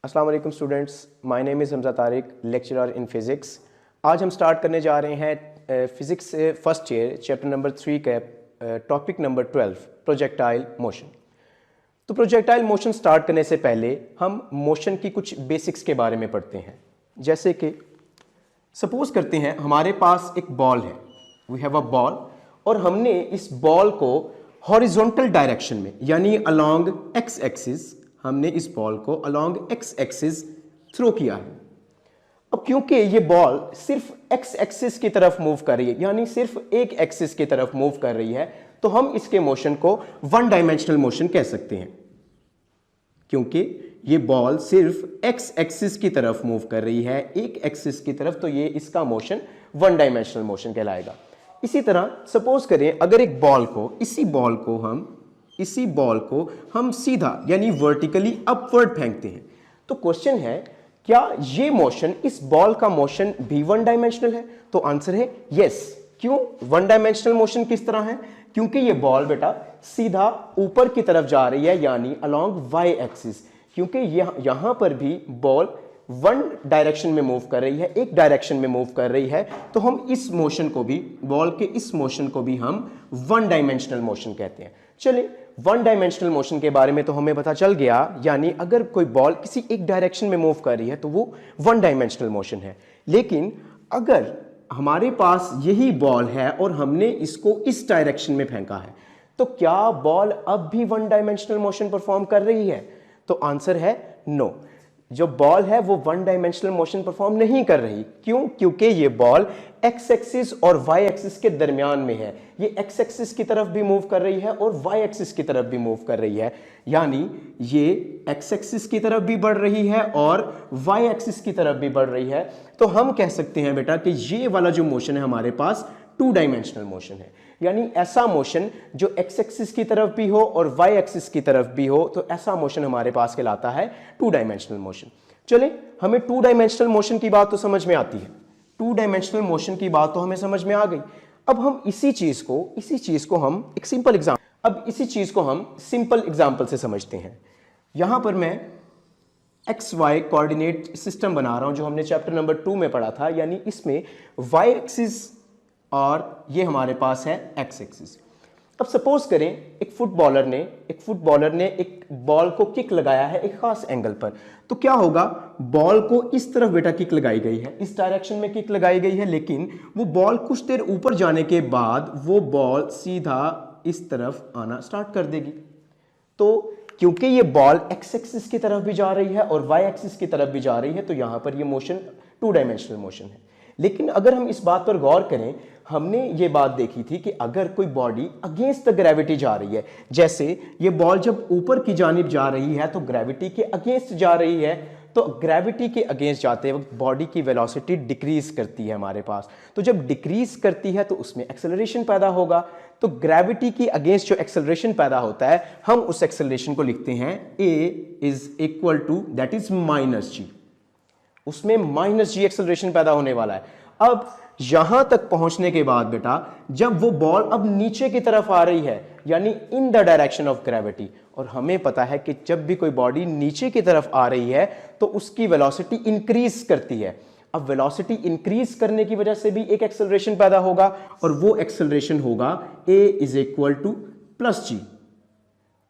अस्सलाम वालेकुम students, my name is Hamza Tariq, lecturer in physics. आज हम स्टार्ट करने जा रहे हैं फिज़िक्स से फर्स्ट ईयर चैप्टर नंबर 3 का टॉपिक नंबर 12 प्रोजेक्टाइल मोशन। तो प्रोजेक्टाइल मोशन स्टार्ट करने से पहले हम मोशन की कुछ बेसिक्स के बारे में पढ़ते हैं। जैसे कि सपोज करते हैं हमारे पास एक बॉल है, वी हैव अ बॉल, और हमने इस बॉल को हॉरिजॉन्टल डायरेक्शन में यानी अलोंग एक्स एक्सिस, हमने इस बॉल को अलोंग एक्स एक्सिस थ्रो किया है। अब क्योंकि ये बॉल सिर्फ एक्स एक्सिस की तरफ मूव कर रही है, यानी सिर्फ एक एक्सिस की तरफ मूव कर रही है, तो हम इसके मोशन को वन डायमेंशनल मोशन कह सकते हैं। क्योंकि ये बॉल सिर्फ एक्स एक्सिस की तरफ मूव कर रही है, एक एक्सिस की तरफ, तो ये इसका मोशन वन डायमेंशनल मोशन कहलाएगा। इसी तरह सपोज करें अगर एक बॉल को, इसी बॉल को हम सीधा यानी वर्टिकली अपवर्ड फेंकते हैं, तो क्वेश्चन है क्या ये मोशन, इस बॉल का मोशन भी वन डायमेंशनल है? तो आंसर है यस। क्यों वन डायमेंशनल मोशन किस तरह है? क्योंकि ये बॉल बेटा सीधा ऊपर की तरफ जा रही है, यानी अलोंग वाई एक्सिस। क्योंकि यहां पर भी बॉल वन डायरेक्शन में मूव कर रही है, एक डायरेक्शन में मूव कर रही है, तो हम इस मोशन को भी, बॉल के इस मोशन को भी हम वन डायमेंशनल मोशन कहते हैं। चलिए, वन डायमेंशनल मोशन के बारे में तो हमें पता चल गया, यानी अगर कोई बॉल किसी एक डायरेक्शन में मूव कर रही है तो वो वन डायमेंशनल मोशन है। लेकिन अगर हमारे पास यही बॉल है और हमने इसको इस डायरेक्शन में फेंका है, तो क्या बॉल अब भी वन डायमेंशनल मोशन परफॉर्म कर रही है? तो आंसर है नो। जो बॉल है वो वन डायमेंशनल मोशन परफॉर्म नहीं कर रही। क्यों? क्योंकि ये बॉल एक्स एक्सिस और वाई एक्सिस के दरमियान में है। ये एक्स एक्सिस की तरफ भी मूव कर रही है और वाई एक्सिस की तरफ भी मूव कर रही है, यानी ये एक्स एक्सिस की तरफ भी बढ़ रही है और वाई एक्सिस की तरफ भी बढ़ रही है। तो हम कह सकते हैं बेटा कि ये वाला जो मोशन है हमारे पास टू डायमेंशनल मोशन है, यानी ऐसा मोशन जो एक्स एक्सिस की तरफ भी हो और वाई एक्सिस की तरफ भी हो, तो ऐसा मोशन हमारे पास कहलाता है टू डायमेंशनल मोशन। चले, हमें टू डायमेंशनल मोशन की बात तो समझ में आती है, टू डायमेंशनल मोशन की बात तो हमें समझ में आ गई। अब हम इसी चीज को हम एक सिंपल एग्जांपल से समझते हैं। यहां पर मैं एक्स वाई कोऑर्डिनेट सिस्टम बना रहा हूं जो हमने चैप्टर नंबर 2 में पढ़ा था, यानी इसमें वाई एक्सिस और ये हमारे पास है एक्स एक्सिस। अब सपोज करें एक फुटबॉलर ने एक बॉल को किक लगाया है एक खास एंगल पर, तो क्या होगा? बॉल को इस तरफ बेटा किक लगाई गई है, इस डायरेक्शन में किक लगाई गई है, लेकिन वो बॉल कुछ देर ऊपर जाने के बाद वो बॉल सीधा इस तरफ आना स्टार्ट कर देगी। तो क्योंकि ये बॉल एक्स एक्सिस की तरफ भी जा रही है और वाई एक्सिस की तरफ भी जा रही है, तो यहां पर ये मोशन टू डायमेंशनल मोशन है। लेकिन अगर हम इस बात पर गौर करें, हमने ये बात देखी थी कि अगर कोई बॉडी अगेंस्ट द ग्रेविटी जा रही है, जैसे ये बॉल जब ऊपर की जानिब जा रही है तो ग्रेविटी के अगेंस्ट जा रही है, तो ग्रेविटी के अगेंस्ट जाते वक्त बॉडी की वेलोसिटी डिक्रीज करती है हमारे पास। तो जब डिक्रीज करती है तो उसमें एक्सेलरेशन पैदा होगा। तो ग्रेविटी की अगेंस्ट जो एक्सेलरेशन पैदा होता है, हम उस एक्सेलरेशन को लिखते हैं a is equal to, that is minus G. उसमें माइनस जी एक्सेलरेशन पैदा होने वाला है। अब यहां तक पहुंचने के बाद बेटा, जब वो बॉल अब नीचे की तरफ आ रही है, यानी in the direction of gravity, और हमें पता है कि जब भी कोई बॉडी नीचे की तरफ आ रही है तो उसकी वेलोसिटी इंक्रीज करती है। अब वेलोसिटी इंक्रीज करने की वजह से भी एक एक्सेलरेशन पैदा होगा, और वो एक्सेलरेशन होगा a is equal to plus G.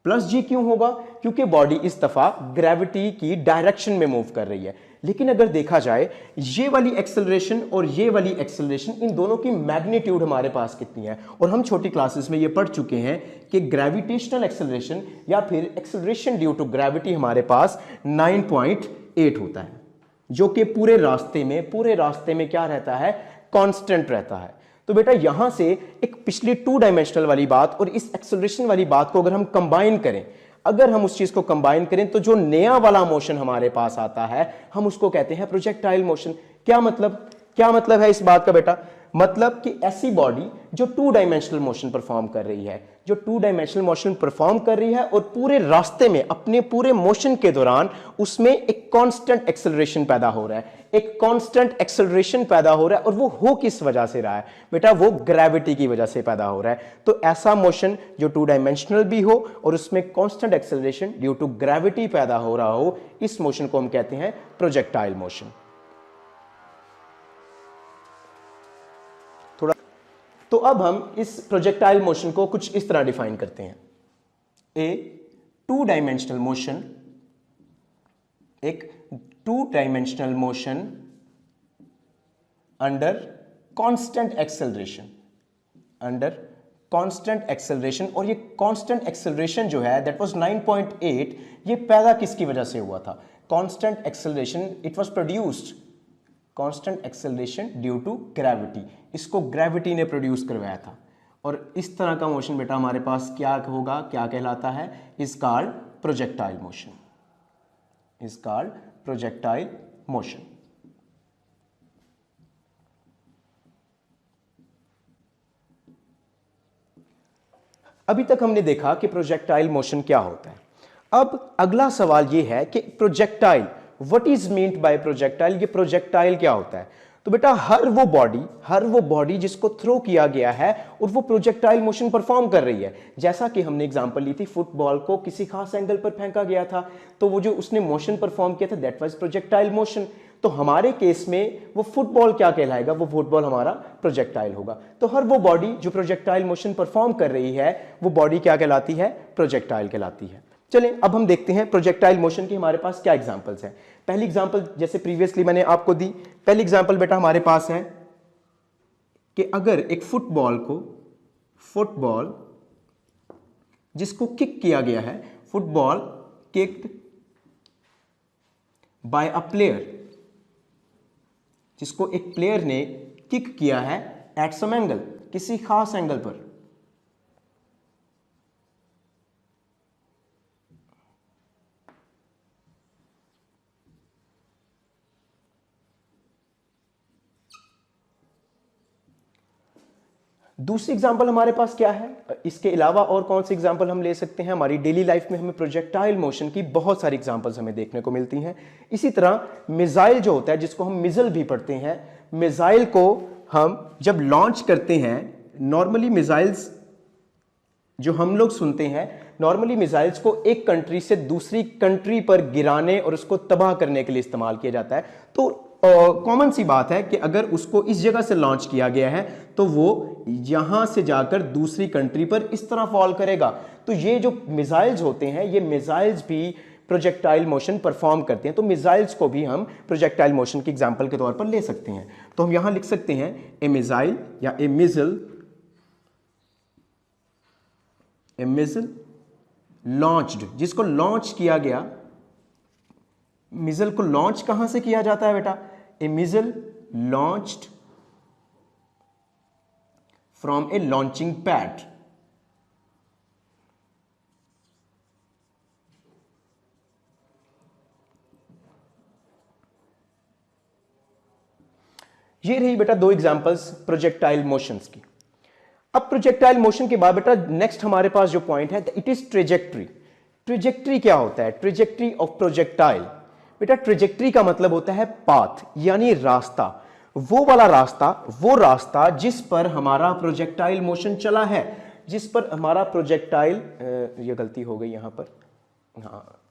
Plus G क्यों होगा? क्योंकि बॉडी इस दफा ग्रेविटी की डायरेक्शन में मूव कर रही है। लेकिन अगर देखा जाए, ये वाली एक्सेलरेशन और ये वाली एक्सेलरेशन, इन दोनों की मैग्नीट्यूड हमारे पास कितनी है? और हम छोटी क्लासेस में ये पढ़ चुके हैं कि ग्रेविटेशनल एक्सेलरेशन या फिर एक्सेलरेशन ड्यू टू ग्रेविटी हमारे पास 9.8 होता है, जो कि पूरे रास्ते में क्या रहता है? कांस्टेंट रहता है। तो बेटा यहां से एक पिछली टू डायमेंशनल वाली बात और इस एक्सेलरेशन वाली बात को अगर हम कंबाइन करें, अगर हम उस चीज को कंबाइन करें, तो जो नया वाला मोशन हमारे पास आता है, हम उसको कहते हैं प्रोजेक्टाइल मोशन। क्या मतलब है इस बात का बेटा? मतलब कि ऐसी बॉडी जो टू डायमेंशनल मोशन परफॉर्म कर रही है, जो टू डायमेंशनल मोशन परफॉर्म कर रही है और पूरे रास्ते में अपने पूरे मोशन के दौरान उसमें एक कांस्टेंट एक्सेलरेशन पैदा हो रहा है, एक कांस्टेंट एक्सेलरेशन पैदा हो रहा है। और वो हो किस वजह से रहा है बेटा? वो ग्रेविटी की वजह से पैदा हो रहा है। तो ऐसा मोशन जो टू डायमेंशनल भी हो और उसमें constant acceleration due to gravity पैदा हो रहा हो, इस मोशन को हम कहते हैं प्रोजेक्टाइल मोशन। तो अब हम इस प्रोजेक्टाइल मोशन को कुछ इस तरह डिफाइन करते हैं। ए टू डायमेंशनल मोशन, एक two dimensional motion under constant acceleration, under constant acceleration. और ये कांस्टेंट एक्सेलरेशन जो है दैट वाज 9.8, ये पैदा किसकी वजह से हुआ था? Constant acceleration, it was produced constant acceleration due to gravity. इसको ग्रेविटी ने प्रोड्यूस करवाया था। और इस तरह का मोशन बेटा हमारे पास क्या होगा, क्या कहलाता है? Is called projectile motion, is called projectile motion. अभी तक हमने देखा कि प्रोजेक्टाइल मोशन क्या होता है। अब अगला सवाल यह है कि projectile, what is meant by projectile? ये प्रोजेक्टाइल क्या होता है? तो बेटा हर वो बॉडी जिसको थ्रो किया गया है और वो प्रोजेक्टाइल मोशन परफॉर्म कर रही है। जैसा कि हमने एग्जांपल ली थी, फुटबॉल को किसी खास एंगल पर फेंका गया था, तो वो जो उसने मोशन परफॉर्म किया था दैट वाज प्रोजेक्टाइल मोशन। तो हमारे केस में वो फुटबॉल क्या कहलाएगा? वो फुटबॉल हमारा प्रोजेक्टाइल होगा। तो हर वो बॉडी जो प्रोजेक्टाइल मोशन परफॉर्म कर रही है, वो बॉडी क्या कहलाती है? प्रोजेक्टाइल कहलाती है। चलिए अब हम देखते हैं प्रोजेक्टाइल मोशन के हमारे पास क्या एग्जांपल्स हैं। पहली एग्जांपल जैसे प्रीवियसली मैंने आपको दी, पहली एग्जांपल बेटा हमारे पास है कि अगर एक फुटबॉल जिसको किक किया गया है, football kicked bye a player, जिसको एक प्लेयर ने किक किया है एट सम एंगल, किसी खास एंगल पर। दूसरी एग्जांपल हमारे पास क्या है? इसके अलावा और कौन सी एग्जांपल हम ले सकते हैं? हमारी डेली लाइफ में हमें प्रोजेक्टाइल मोशन की बहुत सारी एग्जांपल्स हमें देखने को मिलती हैं। इसी तरह मिसाइल जो होता है, जिसको हम मिसाइल भी पढ़ते हैं, मिसाइल को हम जब लॉन्च करते हैं, नॉर्मली मिसाइल्स जो हम लोग सुनते हैं, नॉर्मली मिसाइल्स को एक कंट्री से दूसरी कंट्री पर गिराने और उसको तबाह करने के लिए इस्तेमाल किया जाता है। तो कॉमन सी बात है कि अगर उसको इस जगह से लॉन्च किया गया है तो वो यहां से जाकर दूसरी कंट्री पर इस तरह फॉल करेगा। तो ये जो मिसाइल्स होते हैं, ये मिसाइल्स भी प्रोजेक्टाइल मोशन परफॉर्म करते हैं। तो मिसाइल्स को भी हम प्रोजेक्टाइल मोशन की एग्जांपल के तौर पर ले सकते हैं। तो हम यहां लिख सकते हैं ए मिसाइल या ए मिसाइल लॉन्च्ड, जिसको लॉन्च किया गया। मिसाइल को लॉन्च कहां से किया जाता है बेटा? A missile launched from a launching pad. ये रही बेटा दो एग्जांपल्स प्रोजेक्टाइल मोशंस की। अब प्रोजेक्टाइल मोशन के बाद बेटा नेक्स्ट हमारे पास जो पॉइंट है, इट इज ट्रेजेक्ट्री। ट्रेजेक्ट्री क्या होता है? Trajectory of projectile. बेटा ट्रेजेक्ट्री का मतलब होता है पाथ, यानी रास्ता। वो वाला रास्ता, वो रास्ता जिस पर हमारा प्रोजेक्टाइल मोशन चला है, जिस पर हमारा प्रोजेक्टाइल, ये गलती हो गई यहां पर, हाँ।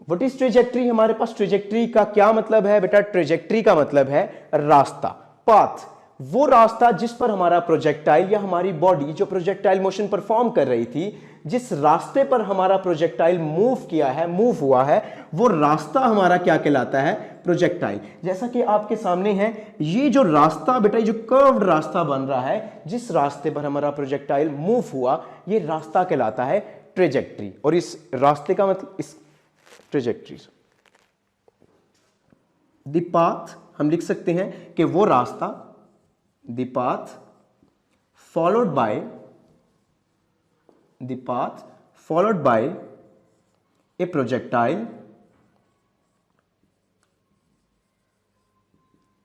What is trajectory? हमारे पास ट्रेजेक्ट्री का क्या मतलब है बेटा? ट्रेजेक्ट्री का मतलब है रास्ता, पाथ। वो रास्ता जिस पर हमारा प्रोजेक्टाइल या हमारी बॉडी जो प्रोजेक्टाइल मोशन परफॉर्म कर रही थी, जिस रास्ते पर हमारा प्रोजेक्टाइल मूव किया है, मूव हुआ है, वो रास्ता हमारा क्या कहलाता है? प्रोजेक्टाइल। जैसा कि आपके सामने है, ये जो रास्ता बेटा, ये जो कर्व्ड रास्ता बन रहा है, जिस रास्ते पर हमारा प्रोजेक्टाइल मूव हुआ, ये रास्ता कहलाता है ट्रेजेक्ट्री। और इस रास्ते का मतलब, इस ट्रेजेक्ट्री, द पाथ हम लिख सकते हैं कि वो रास्ता, the path followed by a projectile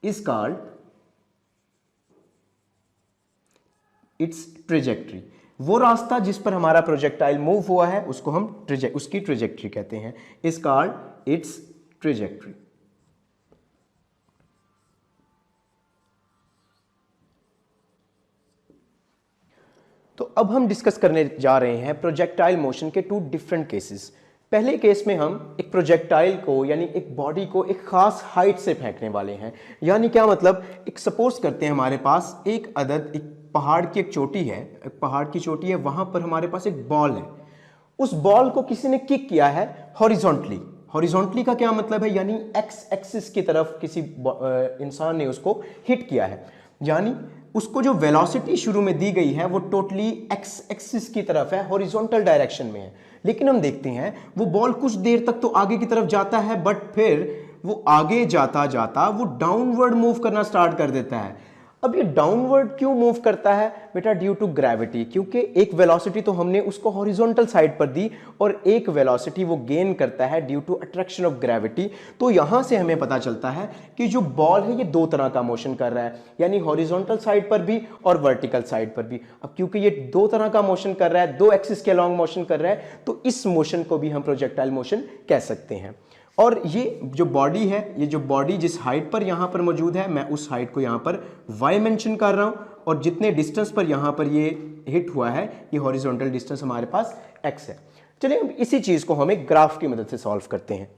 is called it's trajectory. वो रास्ता जिस पर हमारा प्रोजेक्टाइल मूव हुआ है उसको हम उसकी ट्रेजेक्ट्री कहते हैं, इज कॉल्ड इट्स ट्रेजेक्ट्री। तो अब हम डिस्कस करने जा रहे हैं प्रोजेक्टाइल मोशन के टू डिफरेंट केसेस। पहले केस में हम एक प्रोजेक्टाइल को यानी एक बॉडी को एक खास हाइट से फेंकने वाले हैं। यानी क्या मतलब, एक सपोज करते हैं हमारे पास एक पहाड़ की एक चोटी है, एक पहाड़ की चोटी है, वहां पर हमारे पास एक बॉल है। उस बॉल को किसी ने किक किया है हॉरिजॉन्टली। हॉरिजॉन्टली का क्या मतलब है, यानी एक्स एक्सिस की तरफ किसी इंसान ने उसको हिट किया है। यानी उसको जो वेलोसिटी शुरू में दी गई है वो टोटली एक्स एक्सिस की तरफ है, हॉरिजॉन्टल डायरेक्शन में है। लेकिन हम देखते हैं वो बॉल कुछ देर तक तो आगे की तरफ जाता है, बट फिर वो आगे जाता जाता वो डाउनवर्ड मूव करना स्टार्ट कर देता है। अब ये डाउनवर्ड क्यों मूव करता है बेटा? Due to gravity. क्योंकि एक वेलोसिटी तो हमने उसको हॉरिजॉन्टल साइड पर दी और एक वेलोसिटी वो गेन करता है due to attraction of gravity. तो यहां से हमें पता चलता है कि जो बॉल है ये दो तरह का मोशन कर रहा है, यानी हॉरिजॉन्टल साइड पर भी और वर्टिकल साइड पर भी। अब क्योंकि ये दो तरह का मोशन कर रहा है, दो एक्सिस के अलॉन्ग मोशन कर रहा है, तो इस मोशन को भी हम प्रोजेक्टाइल मोशन कह सकते हैं। और ये जो बॉडी है, ये जो बॉडी जिस हाइट पर यहाँ पर मौजूद है, मैं उस हाइट को यहाँ पर y मेंशन कर रहा हूँ, और जितने डिस्टेंस पर यहाँ पर ये हिट हुआ है, ये हॉरिजॉन्टल डिस्टेंस हमारे पास x है। चलिए अब इसी चीज को हम एक ग्राफ की मदद से सॉल्व करते हैं।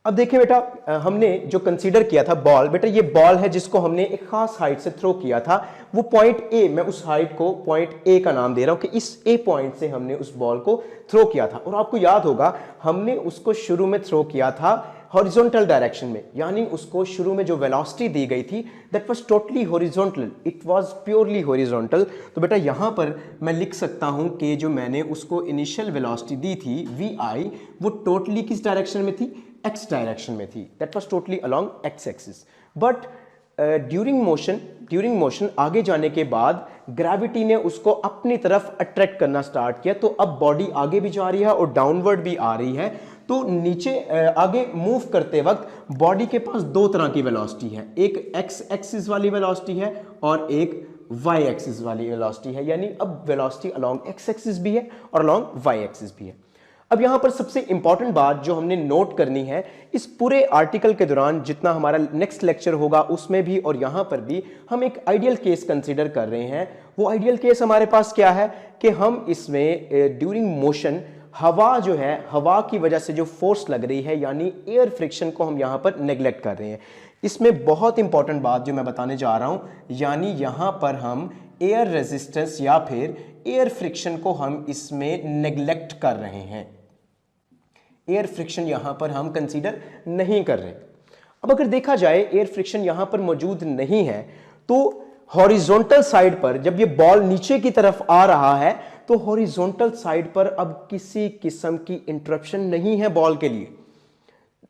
अब देखिए बेटा, हमने जो कंसीडर किया था बॉल, बेटा ये बॉल है जिसको हमने एक खास हाइट से थ्रो किया था। वो पॉइंट ए, मैं उस हाइट को पॉइंट ए का नाम दे रहा हूं कि इस ए पॉइंट से हमने उस बॉल को थ्रो किया था। और आपको याद होगा हमने उसको शुरू में थ्रो किया था हॉरिजॉन्टल डायरेक्शन में, यानी उसको शुरू में जो वेलोसिटी दी गई थी that was totally horizontal, it was purely horizontal. तो बेटा यहां पर मैं लिख सकता हूं कि जो मैंने उसको इनिशियल वेलोसिटी दी थी vi, वो टोटली किस डायरेक्शन में थी? x डायरेक्शन में थी, that was totally along x axis. But during motion आगे जाने के बाद ग्रेविटी ने उसको अपनी तरफ अट्रैक्ट करना स्टार्ट किया। तो अब बॉडी आगे भी जा रही है और डाउनवर्ड भी आ रही है। तो नीचे आगे मूव करते वक्त बॉडी के पास दो तरह की वेलोसिटी है, एक x एक्सिस वाली वेलोसिटी है और एक y एक्सिस वाली वेलोसिटी है। यानी अब वेलोसिटी अलोंग x एक्सिस भी है और अलोंग y एक्सिस भी है। अब यहां पर सबसे इंपॉर्टेंट बात जो हमने नोट करनी है, इस पूरे आर्टिकल के दौरान जितना हमारा नेक्स्ट लेक्चर होगा उसमें भी और यहां पर भी हम एक आइडियल केस कंसीडर कर रहे हैं। वो आइडियल केस हमारे पास क्या है कि हम इसमें ड्यूरिंग मोशन हवा जो है, हवा की वजह से जो फोर्स लग रही है यानी एयर फ्रिक्शन को हम यहां पर नेग्लेक्ट कर रहे हैं। इसमें बहुत इंपॉर्टेंट बात जो मैं बताने जा रहा हूं, यानी यहां पर हम एयर रेजिस्टेंस या फिर एयर फ्रिक्शन को हम इसमें नेग्लेक्ट कर रहे हैं। एयर फ्रिक्शन यहां पर हम कंसीडर नहीं कर रहे। अब अगर देखा जाए एयर फ्रिक्शन यहां पर मौजूद नहीं है, तो हॉरिजॉन्टल साइड पर जब ये बॉल नीचे की तरफ आ रहा है तो हॉरिजॉन्टल साइड पर अब किसी किस्म की इंटरप्शन नहीं है बॉल के लिए।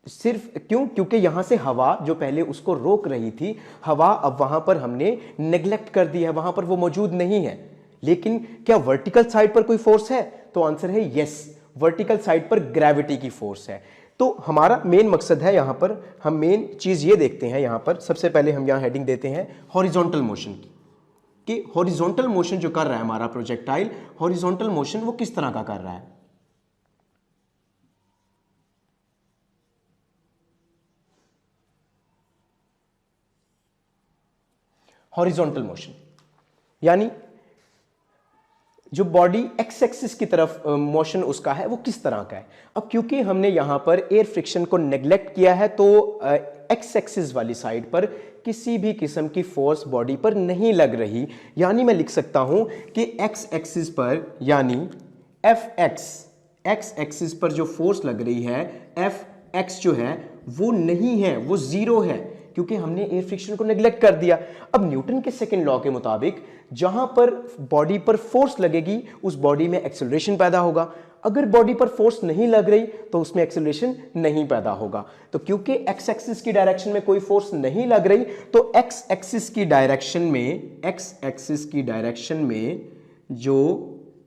सिर्फ क्यों? क्योंकि यहां से हवा जो पहले उसको रोक रही थी, हवा अब वहां पर हमने नेग्लेक्ट कर दी है, वहां पर वो मौजूद नहीं है। लेकिन क्या वर्टिकल साइड पर कोई फोर्स है? तो आंसर है यस, वर्टिकल साइड पर ग्रेविटी की फोर्स है। तो हमारा मेन मकसद है, यहां पर हम मेन चीज ये देखते हैं। यहां पर सबसे पहले हम यहां हेडिंग देते हैं हॉरिजॉन्टल मोशन की, कि हॉरिजॉन्टल मोशन जो कर रहा है हमारा प्रोजेक्टाइल, हॉरिजॉन्टल मोशन वो किस तरह का कर रहा है। हॉरिजॉन्टल मोशन यानी जो बॉडी एक्स एक्सिस की तरफ मोशन उसका है वो किस तरह का है। अब क्योंकि हमने यहां पर एयर फ्रिक्शन को नेग्लेक्ट किया है तो एक्स एक्सिस वाली साइड पर किसी भी किस्म की फोर्स बॉडी पर नहीं लग रही। यानी मैं लिख सकता हूं कि एक्स एक्सिस पर यानी एफ एक्स एक्सिस पर जो फोर्स लग रही है एफ एक्स जो है वो नहीं है, वो जीरो है, क्योंकि हमने एयर फ्रिक्शन को नेग्लेक्ट कर दिया। अब न्यूटन के सेकंड लॉ के मुताबिक जहां पर बॉडी पर फोर्स लगेगी उस बॉडी में एक्सेलरेशन पैदा होगा। अगर बॉडी पर फोर्स नहीं लग रही तो उसमें एक्सेलरेशन नहीं पैदा होगा। तो क्योंकि एक्स एक्सिस की डायरेक्शन में कोई फोर्स नहीं लग रही तो एक्स एक्सिस की डायरेक्शन में जो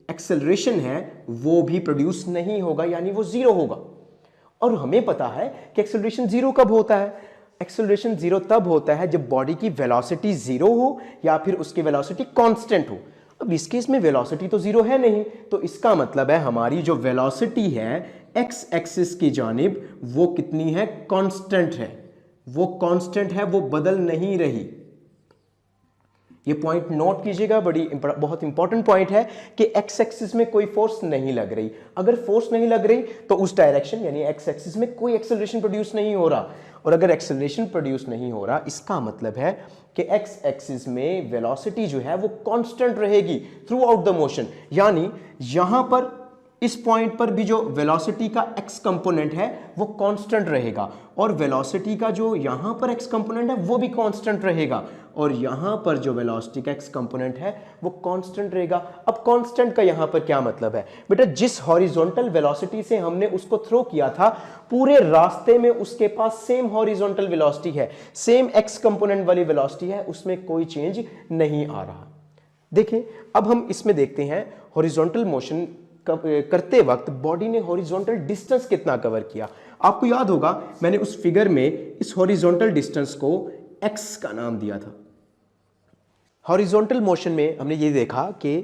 एक्सेलरेशन है वो भी प्रोड्यूस नहीं होगा, यानी वो जीरो होगा। और हमें पता है कि एक्सेलरेशन जीरो कब होता है, एक्सेलरेशन जीरो तब होता है जब बॉडी की वेलोसिटी जीरो हो या फिर उसकी वेलोसिटी कांस्टेंट हो। अब इस केस में वेलोसिटी तो जीरो है नहीं, तो इसका मतलब है हमारी जो वेलोसिटी है एक्स एक्सिस की जानिब वो कितनी है, कांस्टेंट है, वो कांस्टेंट है, वो बदल नहीं रही। ये पॉइंट नोट कीजिएगा, बहुत इंपॉर्टेंट पॉइंट है कि एक्स एक्सिस में कोई फोर्स नहीं लग रही। अगर फोर्स नहीं लग रही तो उस डायरेक्शन यानी एक्स एक्सिस में कोई एक्सेलरेशन प्रोड्यूस नहीं हो रहा, और अगर एक्सेलरेशन प्रोड्यूस नहीं हो रहा इसका मतलब है कि एक्स एक्सिस में वेलोसिटी जो है वो कांस्टेंट रहेगी थ्रू आउट द मोशन। यानी यहां पर इस पॉइंट पर भी जो वेलोसिटी का एक्स कंपोनेंट है वो कांस्टेंट रहेगा, और वेलोसिटी का जो यहां पर एक्स कंपोनेंट है वो भी कांस्टेंट रहेगा, और यहां पर जो वेलोसिटी का एक्स कंपोनेंट है वो कांस्टेंट रहेगा। अब कांस्टेंट का यहां पर क्या मतलब है बेटा, जिस हॉरिजॉन्टल वेलोसिटी से हमने उसको थ्रो किया था पूरे रास्ते में उसके पास सेम हॉरिजॉन्टल वेलोसिटी है, सेम एक्स कंपोनेंट वाली वेलोसिटी है, उसमें कोई चेंज नहीं आ रहा। देखिए अब हम इसमें देखते हैं हॉरिजॉन्टल मोशन करते वक्त बॉडी ने हॉरिजॉन्टल डिस्टेंस कितना कवर किया। आपको याद होगा मैंने उस फिगर में इस हॉरिजॉन्टल डिस्टेंस को एक्स का नाम दिया था। हॉरिजॉन्टल मोशन में हमने ये देखा कि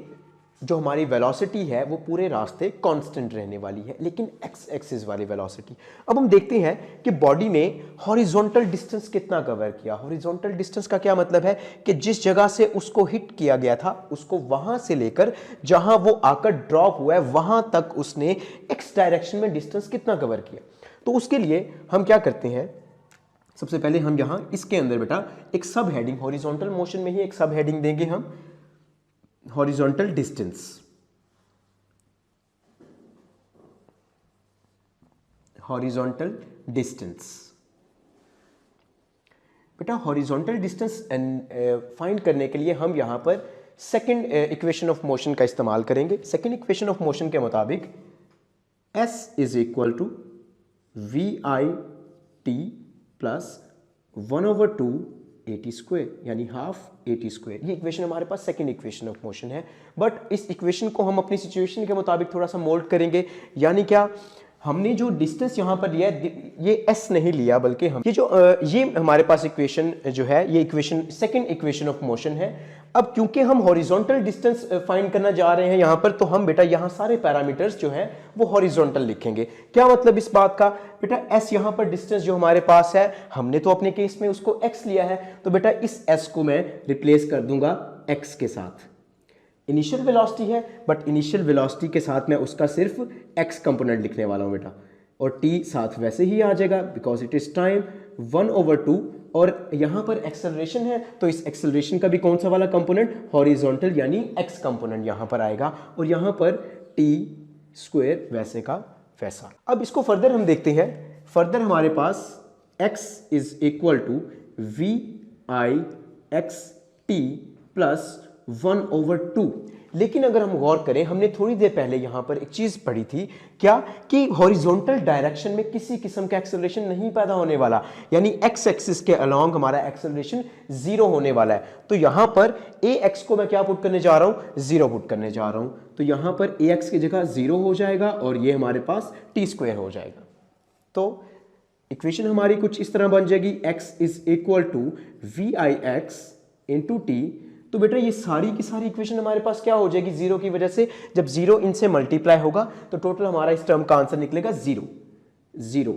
जो हमारी वेलोसिटी है वो पूरे रास्ते कांस्टेंट रहने वाली है, लेकिन एक्स एक्सिस वाली वेलोसिटी। अब हम देखते हैं कि बॉडी ने हॉरिजॉन्टल डिस्टेंस कितना कवर किया। हॉरिजॉन्टल डिस्टेंस का क्या मतलब है कि जिस जगह से उसको हिट किया गया था उसको वहां से लेकर जहां वो आकर ड्रॉप हुआ है वहां तक उसने एक्स डायरेक्शन में डिस्टेंस कितना कवर किया। तो उसके लिए हम क्या करते हैं, सबसे पहले हम यहां इसके अंदर बेटा एक सब हेडिंग, हॉरिजॉन्टल मोशन में ही एक सब हेडिंग देंगे हम, हॉरिजॉन्टल डिस्टेंस। हॉरिजॉन्टल डिस्टेंस बेटा, हॉरिजॉन्टल डिस्टेंस फाइंड करने के लिए हम यहां पर सेकंड इक्वेशन ऑफ मोशन का इस्तेमाल करेंगे। सेकंड इक्वेशन ऑफ मोशन के मुताबिक S is equal to V I T plus 1/2 AT square, यानी हाफ AT स्क्वायर। ये इक्वेशन हमारे पास सेकंड इक्वेशन ऑफ मोशन है, बट इस इक्वेशन को हम अपनी सिचुएशन के मुताबिक थोड़ा सा मोल्ड करेंगे। यानी क्या, हमने जो डिस्टेंस यहां पर लिया है ये s नहीं लिया, बल्कि हम ये हमारे पास इक्वेशन जो है ये equation second equation of motion है। अब क्योंकि हम हॉरिजॉन्टल डिस्टेंस फाइंड करना जा रहे हैं यहां पर, तो हम बेटा यहां सारे पैरामीटर्स जो हैं वो हॉरिजॉन्टल लिखेंगे। क्या मतलब इस बात का बेटा, s यहां पर डिस्टेंस जो हमारे पास है हमने तो अपने केस में उसको x लिया है, तो बेटा इस s को मैं रिप्लेस कर दूंगा x के साथ। इनिशियल वेलोसिटी है बट इनिशियल वेलोसिटी के साथ मैं उसका सिर्फ x कंपोनेंट लिखने वाला हूं बेटा, और t साथ वैसे ही आ जाएगा बिकॉज इट इज टाइम 1/2, और यहां पर एक्सेलरेशन है तो इस एक्सेलरेशन का भी कौन सा वाला कंपोनेंट, हॉरिजॉन्टल यानी x कंपोनेंट यहां पर आएगा, और यहां पर t स्क्वायर वैसे का वैसा। अब इसको फर्दर हम देखते हैं। फर्दर हमारे पास x is equal to V I X T plus 1/2। लेकिन अगर हम गौर करें, हमने थोड़ी देर पहले यहां पर एक चीज पढ़ी थी, क्या कि हॉरिजॉन्टल डायरेक्शन में किसी किस्म का एक्सेलरेशन नहीं पैदा होने वाला, यानी एक्स एक्सिस के अलोंग हमारा एक्सेलरेशन जीरो होने वाला है। तो यहां पर ए एक्स को मैं क्या पुट करने जा रहा हूं, जीरो पुट करने जा रहा हूं, तो यहां पर ए एक्स की जगह जीरो हो जाएगा और ये हमारे पास टी स्क्वायर हो जाएगा। तो इक्वेशन हमारी कुछ इस तरह बन जाएगी, X is equal to V I X into T. तो बेटा ये सारी की सारी इक्वेशन हमारे पास क्या हो जाएगी, जीरो की वजह से जब जीरो इनसे मल्टीप्लाई होगा तो टोटल हमारा इस टर्म का आंसर निकलेगा जीरो।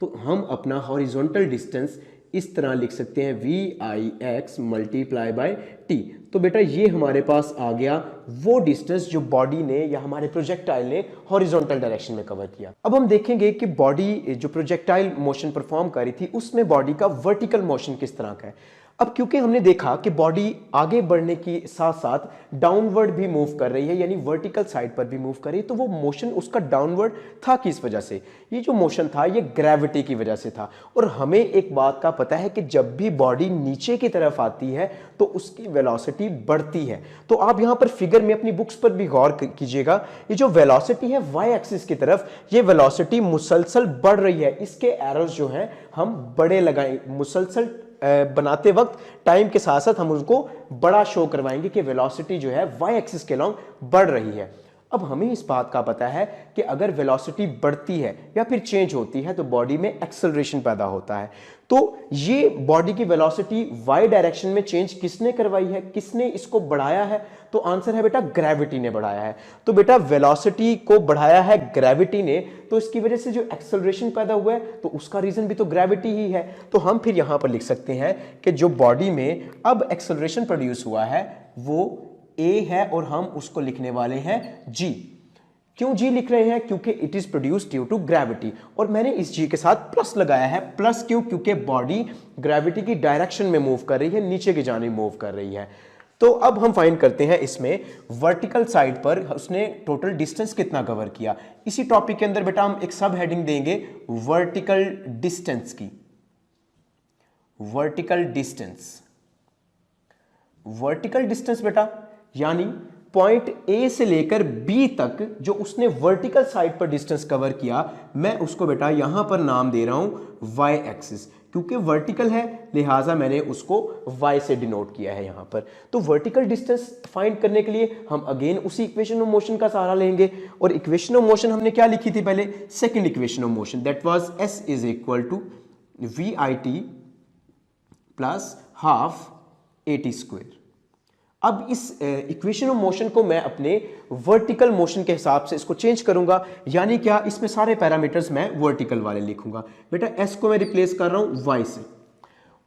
तो हम अपना हॉरिजॉन्टल डिस्टेंस इस तरह लिख सकते हैं V I X multiply by T. तो बेटा ये हमारे पास आ गया वो डिस्टेंस जो बॉडी ने या हमारे प्रोजेक्टाइल ने हॉरिजॉन्टल डायरेक्शन में कवर किया। अब हम देखेंगे कि बॉडी जो प्रोजेक्टाइल मोशन परफॉर्म कर रही थी उसमें बॉडी का वर्टिकल मोशन किस तरह का है। अब क्योंकि हमने देखा कि बॉडी आगे बढ़ने के साथ साथ डाउनवर्ड भी मूव कर रही है, यानी वर्टिकल साइड पर भी मूव कर रही है, तो वो मोशन उसका डाउनवर्ड था किस वजह से, ये जो मोशन था ये ग्रेविटी की वजह से था। और हमें एक बात का पता है कि जब भी बॉडी नीचे की तरफ आती है तो उसकी वेलोसिटी बढ़ती है। तो आप यहां पर फिगर में अपनी बुक्स पर भी गौर कीजिएगा, ये जो वेलोसिटी है वाई एक्सिस की तरफ, ये वेलोसिटी मुसलसल बढ़ रही है। इसके एरोस जो हैं हम बड़े लगाएं, मुसलसल बनाते वक्त टाइम के साथ साथ हम उसको बड़ा शो करवाएंगे कि वेलोसिटी जो है वाई एक्सिस के लॉन्ग बढ़ रही है। अब हमें इस बात का पता है कि अगर वेलोसिटी बढ़ती है या फिर चेंज होती है तो बॉडी में एक्सेलरेशन पैदा होता है। तो ये बॉडी की वेलोसिटी वाई डायरेक्शन में चेंज किसने करवाई है, किसने इसको बढ़ाया है? तो आंसर है बेटा ग्रेविटी ने बढ़ाया है। तो बेटा वेलोसिटी को बढ़ाया है ग्रेविटी ने, तो इसकी वजह से जो एक्सेलरेशन पैदा हुआ है तो उसका रीजन भी तो ग्रेविटी ही है। तो हम फिर यहां पर लिख सकते हैं कि जो बॉडी में अब एक्सेलरेशन प्रोड्यूस हुआ है वो ए है और हम उसको लिखने वाले हैं जी। क्यों जी लिख रहे हैं? क्योंकि it is produced due to gravity, और मैंने इस जी के साथ प्लस लगाया है। प्लस क्यों? क्योंकि बॉडी ग्रेविटी की डायरेक्शन में मूव कर रही है, नीचे की जानिब मूव कर रही है। तो अब हम फाइंड करते हैं इसमें वर्टिकल साइड पर उसने टोटल डिस्टेंस कितना कवर किया। इसी टॉपिक के अंदर बेटा हम एक सब हेडिंग देंगे वर्टिकल डिस्टेंस की। वर्टिकल डिस्टेंस, वर्टिकल डिस्टेंस बेटा यानी पॉइंट ए से लेकर बी तक जो उसने वर्टिकल साइड पर डिस्टेंस कवर किया, मैं उसको बेटा यहां पर नाम दे रहा हूं वाई एक्सिस। क्योंकि वर्टिकल है लिहाजा मैंने उसको वाई से डिनोट किया है यहां पर। तो वर्टिकल डिस्टेंस फाइंड करने के लिए हम अगेन उसी इक्वेशन ऑफ मोशन का सहारा लेंगे, और इक्वेशन ऑफ मोशन हमने क्या लिखी थी पहले? Second equation of motion, that was S is equal to V I T plus half A T square. अब इस इक्वेशन ऑफ मोशन को मैं अपने वर्टिकल मोशन के हिसाब से इसको चेंज करूंगा, यानी क्या? इसमें सारे पैरामीटर्स मैं वर्टिकल वाले लिखूंगा। बेटा एस को मैं रिप्लेस कर रहा हूं वाई से,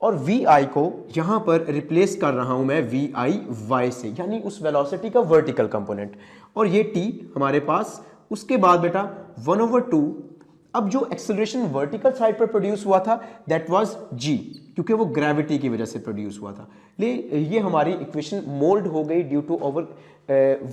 और वी आई को यहां पर रिप्लेस कर रहा हूं मैं वी आई वाई से, यानी उस वेलोसिटी का वर्टिकल कंपोनेंट। और ये टी हमारे पास, उसके बाद बेटा 1/2। अब जो एक्सेलरेशन वर्टिकल साइड पर प्रोड्यूस हुआ था दैट वाज जी, क्योंकि वो ग्रेविटी की वजह से प्रोड्यूस हुआ था। ये हमारी इक्वेशन मोल्ड हो गई due to our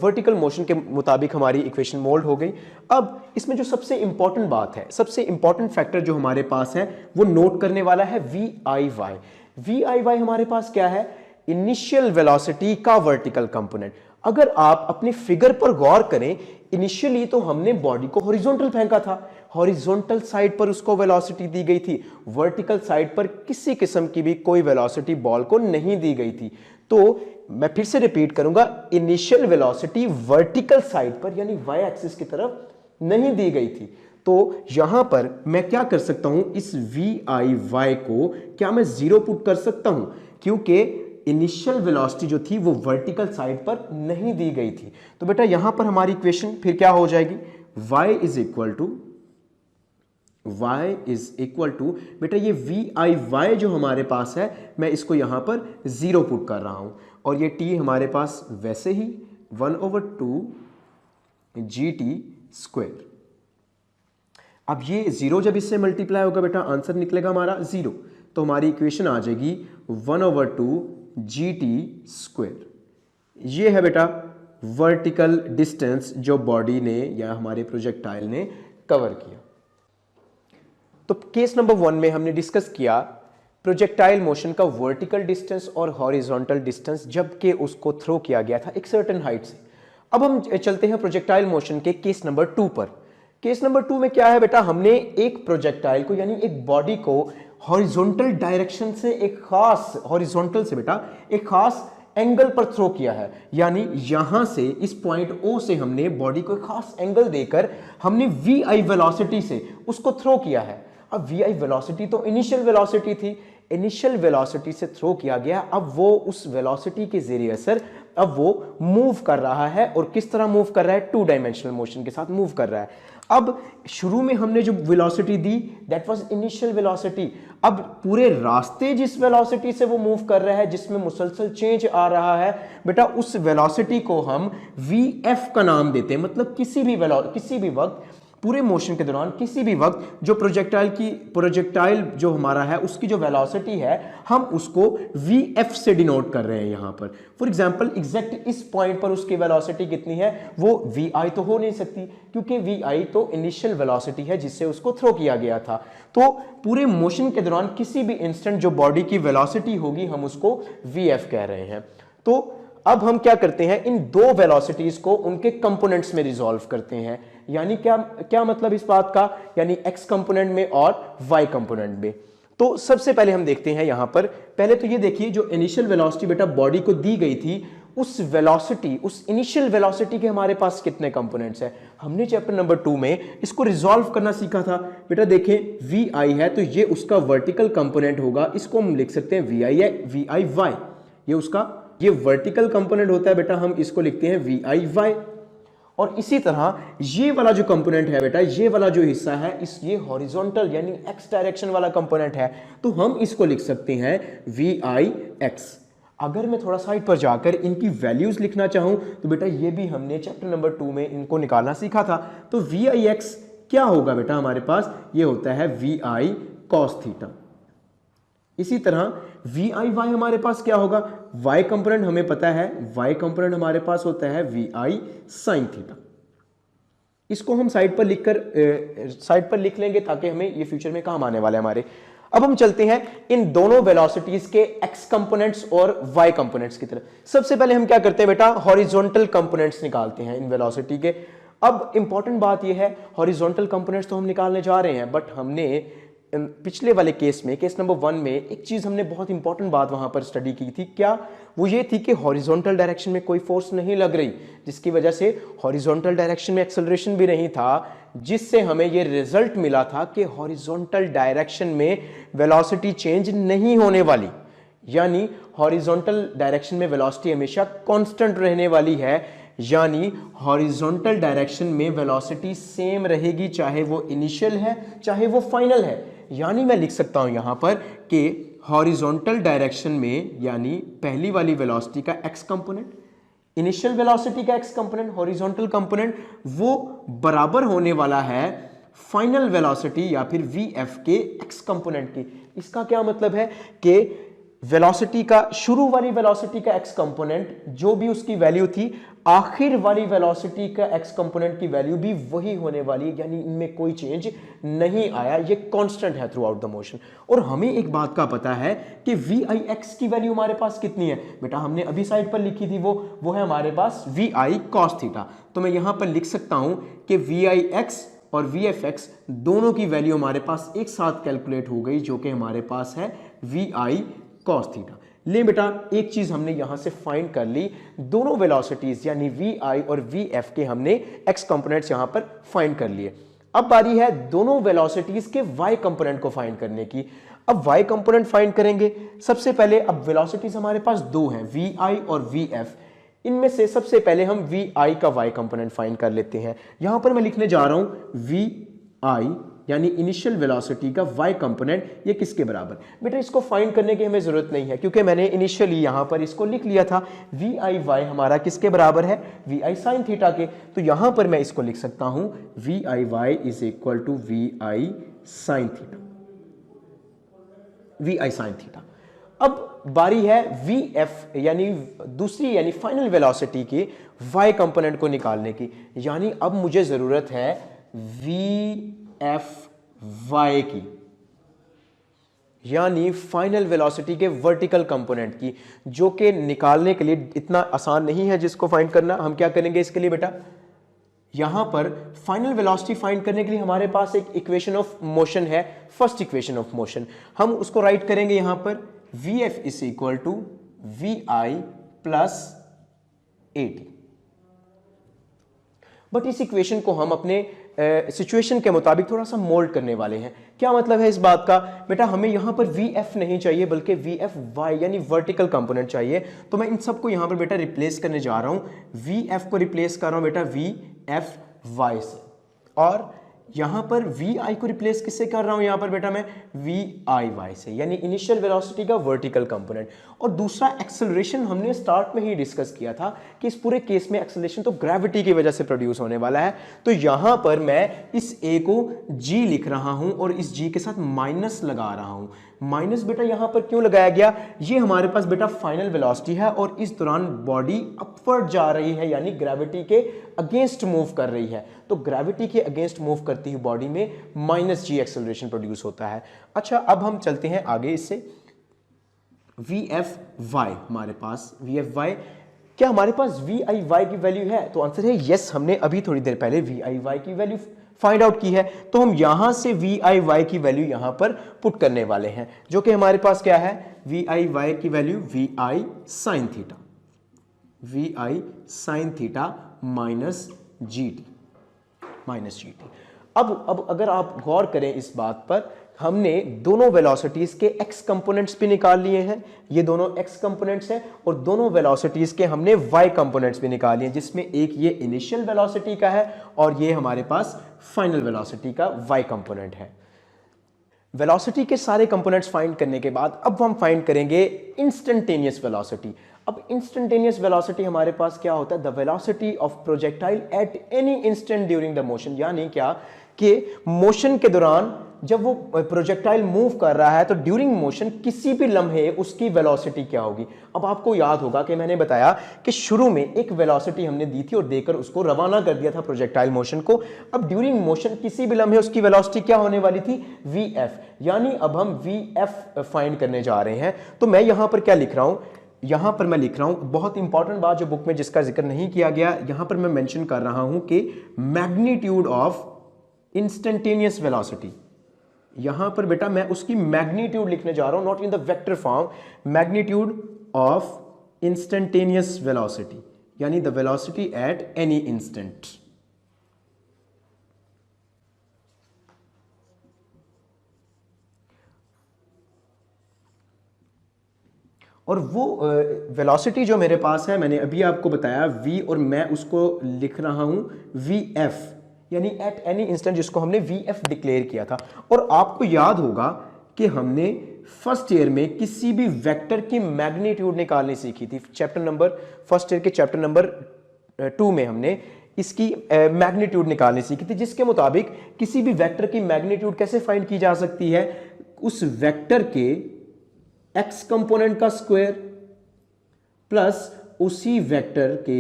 vertical motion के मुताबिक हमारी इक्वेशन मोल्ड हो गई। अब इसमें जो सबसे इंपॉर्टेंट बात है, सबसे इंपॉर्टेंट फैक्टर जो हमारे पास है वो नोट करने वाला है V I Y. V I Y हमारे पास क्या है? इनिशियल वेलोसिटी का वर्टिकल कंपोनेंट। अगर आप अपने फिगर पर गौर करें, इनिशियली तो हमने बॉडी को हॉरिजॉन्टल फेंका था, हॉरिजॉन्टल साइड पर उसको वेलोसिटी दी गई थी, वर्टिकल साइड पर किसी किस्म की भी कोई वेलोसिटी बॉल को नहीं दी गई थी। तो मैं फिर से रिपीट करूंगा, इनिशियल वेलोसिटी वर्टिकल साइड पर यानी वाई एक्सिस की तरफ नहीं दी गई थी। तो यहां पर मैं क्या कर सकता हूं, इस वी आई वाई को क्या मैं जीरो पुट कर सकता हूं? क्योंकि इनिशियल वेलोसिटी जो थी वो वर्टिकल साइड पर नहीं दी गई थी। तो बेटा यहां पर हमारी इक्वेशन फिर क्या हो जाएगी? y इज इक्वल टू बेटा ये वी आई वाई जो हमारे पास है मैं इसको यहां पर जीरो पुट कर रहा हूं, और ये t हमारे पास वैसे ही 1/2 GT स्क्वायर। अब ये जीरो जब इससे मल्टीप्लाई होगा बेटा आंसर निकलेगा हमारा जीरो, तो हमारी इक्वेशन आ जाएगी 1/2 GT स्क्वायर। ये है बेटा वर्टिकल डिस्टेंस जो बॉडी ने या हमारे प्रोजेक्टाइल ने कवर किया। तो केस नंबर 1 में हमने डिस्कस किया प्रोजेक्टाइल मोशन का वर्टिकल डिस्टेंस और हॉरिजॉन्टल डिस्टेंस जबकि उसको थ्रो किया गया था एक सर्टेन हाइट से। अब हम चलते हैं प्रोजेक्टाइल मोशन के केस नंबर 2 पर। केस नंबर 2 में क्या है बेटा? हमने एक प्रोजेक्टाइल को यानी एक बॉडी को हॉरिजॉन्टल डायरेक्शन से एक खास हॉरिजॉन्टल से बेटा एक खास एंगल पर थ्रो किया है, यानी यहां से इस पॉइंट O से हमने बॉडी को एक खास एंगल देकर हमने वी आई वेलोसिटी से उसको थ्रो किया है। अब वी आई वेलोसिटी तो इनिशियल वेलोसिटी थी, इनिशियल वेलोसिटी से थ्रो किया गया। अब वो उस वेलोसिटी के जरिए असर अब वो मूव कर रहा है, और किस तरह मूव कर रहा है? 2 डायमेंशनल मोशन के साथ मूव कर रहा है। अब शुरू में हमने जो velocity the that was initial velocity. अब पूरे रास्ते जिस वेलोसिटी से वो मूव कर रहा है, जिसमें मुसलसल चेंज आ रहा है बेटा, उस वेलोसिटी को हम वीएफ का नाम देते हैं। मतलब किसी भी वक्त पूरे मोशन के दौरान किसी भी वक्त जो प्रोजेक्टाइल जो हमारा है उसकी जो वेलोसिटी है हम उसको वीएफ से डिनोट कर रहे हैं यहां पर। फॉर एग्जांपल एग्जैक्ट इस पॉइंट पर उसकी वेलोसिटी कितनी है? वो वी आई तो हो नहीं सकती, क्योंकि वी आई तो इनिशियल वेलोसिटी है जिससे उसको थ्रो किया गया था। तो पूरे मोशन के दौरान किसी भी इंस्टेंट जो बॉडी की वेलोसिटी होगी हम उसको वीएफ कह रहे हैं। तो अब हम क्या करते हैं, इन दो वेलोसिटीज को उनके कंपोनेंट्स में रिजॉल्व करते हैं। यानी क्या मतलब इस बात का? यानी एक्स कंपोनेंट में और वाई कंपोनेंट में। तो सबसे पहले हम देखते हैं यहां पर, पहले तो ये देखिए जो इनिशियल वेलोसिटी बेटा बॉडी को दी गई थी उस वेलोसिटी, उस इनिशियल वेलोसिटी के हमारे पास कितने कंपोनेंट्स हैं। हमने चैप्टर नंबर 2 में इसको रिजॉल्व करना सीखा था। बेटा देखें, वी आई है तो ये उसका वर्टिकल कंपोनेंट होगा, इसको हम लिख सकते हैं वी आई है, वी आई वाई, ये उसका ये वर्टिकल कंपोनेंट होता है बेटा, हम इसको लिखते हैं वी आई वाई। और इसी तरह ये वाला जो कंपोनेंट है बेटा, ये वाला जो हिस्सा है इस ये हॉरिजॉन्टल यानी एक्स डायरेक्शन वाला कंपोनेंट है, तो हम इसको लिख सकते हैं वी आई एक्स। अगर मैं थोड़ा साइड पर जाकर इनकी वैल्यूज लिखना चाहूं तो बेटा ये भी हमने चैप्टर नंबर 2 में इनको निकालना सीखा था। तो वी आई एक्स क्या होगा बेटा, हमारे पास ये होता है वी आई कॉस थीटा। इसी तरह वी आई वाई हमारे पास क्या होगा, वाई कंपोनेंट हमें पता है, वाई कंपोनेंट हमारे पास होता है वी आई साइन थीटा। इसको हम साइड पर लिख लेंगे ताकि हमें ये फ्यूचर में काम आने वाले हमारे। अब हम चलते हैं इन दोनों वेलोसिटीज के एक्स कंपोनेंट्स और वाई कंपोनेंट्स की तरफ। सबसे पहले हम क्या करते हैं बेटा, हॉरिजॉन्टल कंपोनेंट्स निकालते हैं इन वेलोसिटी के। अब इंपॉर्टेंट बात यह है, हॉरिजॉन्टल कंपोनेंट्स तो हम निकालने जा रहे हैं, बट हमने पिछले वाले केस में, केस नंबर 1 में एक चीज हमने बहुत इंपॉर्टेंट बात वहां पर स्टडी की थी। क्या वो ये थी कि हॉरिजॉन्टल डायरेक्शन में कोई फोर्स नहीं लग रही, जिसकी वजह से हॉरिजॉन्टल डायरेक्शन में एक्सेलरेशन भी नहीं था, जिससे हमें ये रिजल्ट मिला था कि हॉरिजॉन्टल डायरेक्शन में वेलोसिटी चेंज नहीं होने वाली, यानी हॉरिजॉन्टल डायरेक्शन में वेलोसिटी हमेशा कांस्टेंट रहने वाली है, यानी हॉरिजॉन्टल डायरेक्शन में वेलोसिटी सेम रहेगी, चाहे वो इनिशियल है चाहे वो फाइनल है। यानी मैं लिख सकता हूं यहां पर कि हॉरिजॉन्टल डायरेक्शन में, यानी पहली वाली वेलोसिटी का एक्स कंपोनेंट, इनिशियल वेलोसिटी का एक्स कंपोनेंट, हॉरिजॉन्टल कंपोनेंट, वो बराबर होने वाला है फाइनल वेलोसिटी या फिर वी एफ के एक्स कंपोनेंट की। इसका क्या मतलब है कि वेलोसिटी का, शुरू वाली वेलोसिटी का एक्स कंपोनेंट जो भी उसकी वैल्यू थी, आखिर वाली वेलोसिटी का एक्स कंपोनेंट की वैल्यू भी वही होने वाली है, यानी इनमें कोई चेंज नहीं आया, ये कांस्टेंट है थ्रू आउट द मोशन। और हमें एक बात का पता है कि वी आई एक्स की वैल्यू हमारे पास कितनी है बेटा, हमने अभी साइड पर लिखी थी, वो है हमारे पास वी आई कॉस थीटा। तो मैं यहां पर लिख सकता हूं कि वी आई एक्स और वी एफ एक्स दोनों की वैल्यू हमारे पास एक साथ कैलकुलेट हो गई, जो कि हमारे पास है वी आई कॉस थीटा। ले बेटा, एक चीज हमने यहां से फाइंड कर ली, दोनों वेलोसिटीज यानी वी आई और वी एफ के हमने एक्स कंपोनेंट्स यहां पर फाइंड कर लिए। अब बारी है दोनों वेलोसिटीज के वाई कंपोनेंट को फाइंड करने की। अब वाई कंपोनेंट फाइंड करेंगे। सबसे पहले, अब वेलोसिटीज हमारे पास दो हैं, वी आई और वी एफ। इनमें से सबसे पहले हम वी आई का वाई कंपोनेंट फाइंड कर लेते हैं। यहां पर मैं लिखने जा रहा हूं वी आई यानी इनिशियल वेलोसिटी का y कंपोनेंट, ये किसके बराबर। बेटा इसको फाइंड करने की हमें जरूरत नहीं है, क्योंकि मैंने इनिशियली यहां पर इसको लिख लिया था, वी आई वाई हमारा किसके बराबर है, वी आई साइन थीटा के। तो यहां पर मैं इसको लिख सकता हूं V I Y is equal to V I sine theta, V I sine theta. अब बारी है वी एफ यानी दूसरी यानी फाइनल वेलोसिटी की y कंपोनेंट को निकालने की। यानी अब मुझे जरूरत है वी एफ वाई की, यानी फाइनल वेलोसिटी के वर्टिकल कंपोनेंट की, जो कि निकालने के लिए इतना आसान नहीं है जिसको फाइंड करना। हम क्या करेंगे इसके लिए बेटा, यहां पर फाइनल वेलोसिटी फाइंड करने के लिए हमारे पास एक इक्वेशन ऑफ मोशन है, फर्स्ट इक्वेशन ऑफ मोशन। हम उसको राइट करेंगे यहां पर V F is equal to V I plus A T. But इस इक्वेशन को हम अपने सिचुएशन के मुताबिक थोड़ा सा मोल्ड करने वाले हैं। क्या मतलब है इस बात का बेटा, हमें यहां पर वी एफ नहीं चाहिए बल्कि वी एफ वाई यानी वर्टिकल कंपोनेंट चाहिए। तो मैं इन सबको यहां पर बेटा रिप्लेस करने जा रहा हूं, वी एफ को रिप्लेस कर रहा हूं बेटा वी एफ वाई से, और यहां पर वी आई को रिप्लेस किससे कर रहा हूं, यहां पर बेटा मैं वी आई वाई से, यानी इनिशियल वेलोसिटी का वर्टिकल कंपोनेंट। और दूसरा एक्सेलरेशन हमने स्टार्ट में ही डिस्कस किया था कि इस पूरे केस में एक्सेलरेशन तो ग्रेविटी की वजह से प्रोड्यूस होने वाला है। तो यहां पर मैं इस ए को जी लिख रहा हूं और इस जी के साथ माइनस लगा रहा हूं। माइनस बेटा यहां पर क्यों लगाया गया, ये हमारे पास बेटा फाइनल वेलोसिटी है और इस दौरान बॉडी अपवर्ड जा रही है, यानी ग्रेविटी के अगेंस्ट मूव कर रही है। तो ग्रेविटी के अगेंस्ट मूव करती हुई बॉडी में माइनस जी एक्सेलरेशन प्रोड्यूस होता है। अच्छा, अब हम चलते हैं आगे इससे। वी एफ वाई हमारे पास, वी एफ वाई, क्या हमारे पास वी आई वाई की वैल्यू है, तो आंसर है यस। हमने अभी थोड़ी देर पहले वी आई वाई की वैल्यू फाइंड आउट की है, तो हम यहां से वी आई वाई की वैल्यू यहां पर पुट करने वाले हैं, जो कि हमारे पास क्या है, वी आई वाई की value V I sine theta, V I sine theta minus G T. अब अगर आप गौर करें इस बात पर, हमने दोनों वेलोसिटीज के x कंपोनेंट्स भी निकाल लिए हैं, ये दोनों x कंपोनेंट्स हैं, और दोनों वेलोसिटीज के हमने y कंपोनेंट्स भी निकाल लिए हैं, जिसमें एक ये इनिशियल वेलोसिटी का है और ये हमारे पास फाइनल वेलोसिटी का y कंपोनेंट है। वेलोसिटी के सारे कंपोनेंट्स फाइंड करने के बाद अब हम फाइंड करेंगे इंस्टेंटेनियस वेलोसिटी। अब इंस्टेंटेनियस वेलोसिटी हमारे पास क्या होता है? The velocity of projectile eight any instant during the motion, यानी क्या कि मोशन के दौरान जब वो प्रोजेक्टाइल मूव कर रहा है तो ड्यूरिंग मोशन किसी भी लम्हे उसकी वेलोसिटी क्या होगी। अब आपको याद होगा कि मैंने बताया कि शुरू में एक वेलोसिटी हमने दी थी और देकर उसको रवाना कर दिया था प्रोजेक्टाइल मोशन को। अब ड्यूरिंग मोशन किसी भी लम्हे उसकी वेलोसिटी क्या होने वाली थी? We F. यानी अब हम वी एफ फाइंड करने जा रहे हैं। तो मैं यहां पर क्या लिख रहा हूं? यहां पर मैं लिख रहा हूं बहुत इंपॉर्टेंट बात जो बुक में जिसका जिक्र नहीं किया गया, यहां पर मैं मेंशन कर रहा हूं कि मैग्नीट्यूड ऑफ इंस्टेंटेनियस वेलोसिटी। यहां पर बेटा मैं उसकी मैग्नीट्यूड लिखने जा रहा हूं, not in the vector form, magnitude of instantaneous velocity, यानी the velocity at any instant. और वो वेलोसिटी जो मेरे पास है, मैंने अभी आपको बताया v, और मैं उसको लिख रहा हूं vf, यानी एट एनी इंस्टेंट, जिसको हमने vf डिक्लेयर किया था। और आपको याद होगा कि हमने फर्स्ट ईयर में किसी भी वेक्टर की मैग्नीट्यूड निकालनी सीखी थी। चैप्टर नंबर फर्स्ट ईयर के चैप्टर नंबर 2 में हमने इसकी मैग्नीट्यूड निकालनी सीखी थी, जिसके मुताबिक किसी भी वेक्टर की मैग्नीट्यूड कैसे फाइंड की जा सकती है? उस वेक्टर के x कंपोनेंट का स्क्वायर प्लस उसी वेक्टर के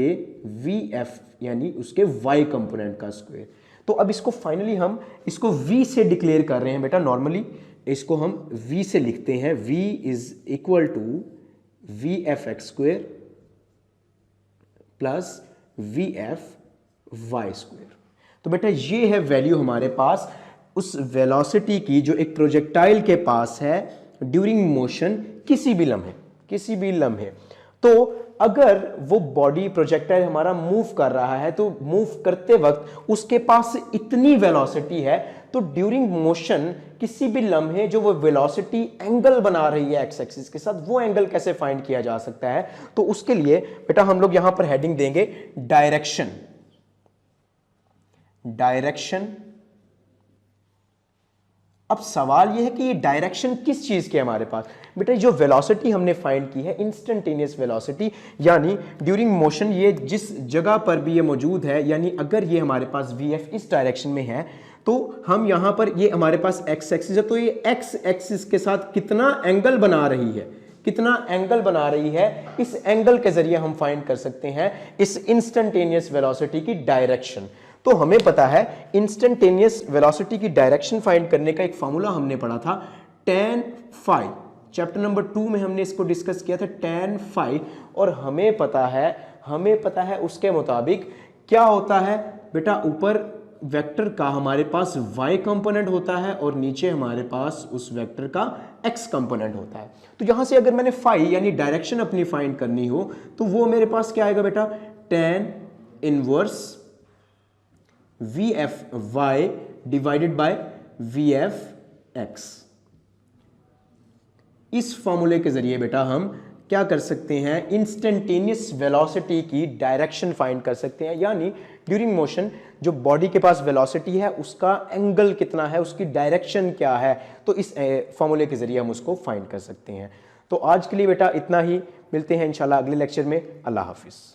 vf यानी उसके y कंपोनेंट का स्क्वायर। तो अब इसको फाइनली हम इसको v से डिक्लेयर कर रहे हैं बेटा। नॉर्मली इसको हम v से लिखते हैं, v is equal to vf x square plus vf y square. तो बेटा ये है वैल्यू हमारे पास उस वेलोसिटी की जो एक प्रोजेक्टाइल के पास है ड्यूरिंग मोशन किसी भी लम्हे। तो अगर वो बॉडी प्रोजेक्टाइल हमारा मूव कर रहा है तो मूव करते वक्त उसके पास इतनी वेलोसिटी है, तो ड्यूरिंग मोशन किसी भी लम्हे जो वो वेलोसिटी एंगल बना रही है एक्स एक्सिस के साथ, वो एंगल कैसे फाइंड किया जा सकता है? तो उसके लिए बेटा हम लोग यहां पर हेडिंग देंगे डायरेक्शन। अब सवाल यह है कि ये डायरेक्शन किस चीज की है हमारे पास? बेटा जो वेलोसिटी हमने फाइंड की है इंस्टेंटेनियस वेलोसिटी, यानी ड्यूरिंग मोशन ये जिस जगह पर भी ये मौजूद है, यानी अगर ये हमारे पास vf इस डायरेक्शन में है तो हम यहां पर ये हमारे पास x एक्सिस है, तो ये x एक्सिस के साथ कितना एंगल बना रही है, इस एंगल के जरिए हम फाइंड कर सकते हैं इस इंस्टेंटेनियस वेलोसिटी की डायरेक्शन। तो हमें पता है इंस्टेंटेनियस वेलोसिटी की डायरेक्शन फाइंड करने का एक फॉर्मूला हमने पढ़ा था tan phi। चैप्टर नंबर 2 में हमने इसको डिस्कस किया था tan phi, और हमें पता है उसके मुताबिक क्या होता है बेटा, ऊपर वेक्टर का हमारे पास y कंपोनेंट होता है और नीचे हमारे पास उस वेक्टर का x कंपोनेंट होता है। तो यहां से अगर मैंने phi यानी डायरेक्शन अपनी फाइंड करनी हो तो वो मेरे पास क्या आएगा बेटा, tan inverse vfy divided by vfx। इस फॉर्मूले के जरिए बेटा हम क्या कर सकते हैं, इंस्टेंटेनियस वेलोसिटी की डायरेक्शन फाइंड कर सकते हैं, यानी ड्यूरिंग मोशन जो बॉडी के पास वेलोसिटी है उसका एंगल कितना है, उसकी डायरेक्शन क्या है, तो इस फॉर्मूले के जरिए हम उसको फाइंड कर सकते हैं। तो आज के लिए बेटा इतना ही, मिलते हैं इंशाल्लाह अगले लेक्चर में। अल्लाह हाफिज।